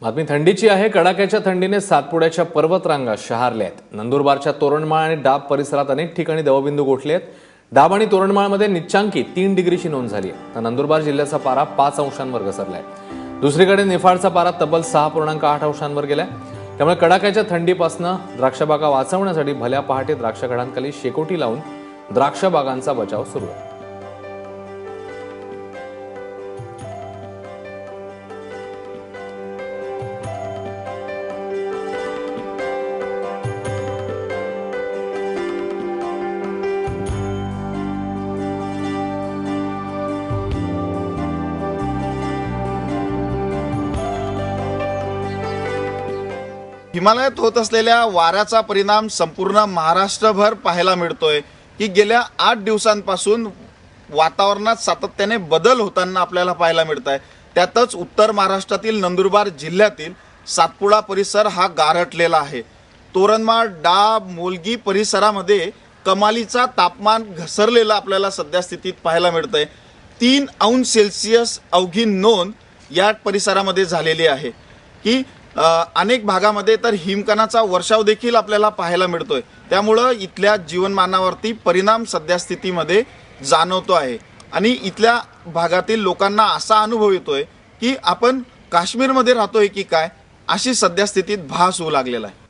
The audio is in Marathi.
बातमी थंडीची आहे। कडाक्याच्या थंडीने सातपुड्याच्या पर्वतरांगा शहारल्या आहेत। नंदुरबारच्या तोरणमाळ आणि डाब परिसरात अनेक ठिकाणी दवबिंदू गोठले आहेत। डाब आणि तोरणमाळमध्ये निचांकी 3 डिग्रीची नोंद झाली आहे, तर नंदुरबार जिल्ह्याचा पारा 5 अंशांवर घसरलाय। दुसरीकडे निफाडचा पारा तब्बल 6.8 अंशांवर गेलाय। त्यामुळे कडाक्याच्या थंडीपासून द्राक्षबागा वाचवण्यासाठी भल्या पहाटे द्राक्षघडांखाली शेकोटी लावून द्राक्षबागांचा बचाव सुरू आहे। हिमालयात होत असलेल्या वाऱ्याचा परिणाम संपूर्ण महाराष्ट्रभर पाहायला मिळतोय की गेल्या 8 दिवसांपासून वातावरणात सातत्याने बदल होताना आपल्याला पाहायला मिळत आहे। त्यातच उत्तर महाराष्ट्रातील नंदुरबार जिल्ह्यातील सातपुडा परिसर हा गारठलेला आहे। तोरणमाळ, डाब, मोलगी परिसरामध्ये कमालीचा तापमान घसरलेला आपल्याला सध्या स्थितीत पाहायला मिळतंय। 3 अंश सेल्सिअस अवघी नोंद या परिसरामध्ये झालेली आहे की अनेक भागामध्ये तर हिमकणाचा वर्षाव देखील आपल्याला पाहायला मिळतोय। त्यामुळे इथल्या जीवनमानावरती परिणाम सध्या स्थितीमध्ये जाणवतो आहे आणि इथल्या भागातील लोकांना असा अनुभव येतोय की आपण काश्मीरमध्ये राहतोय की काय, अशी सध्या स्थितीत भास होऊ लागलेला आहे।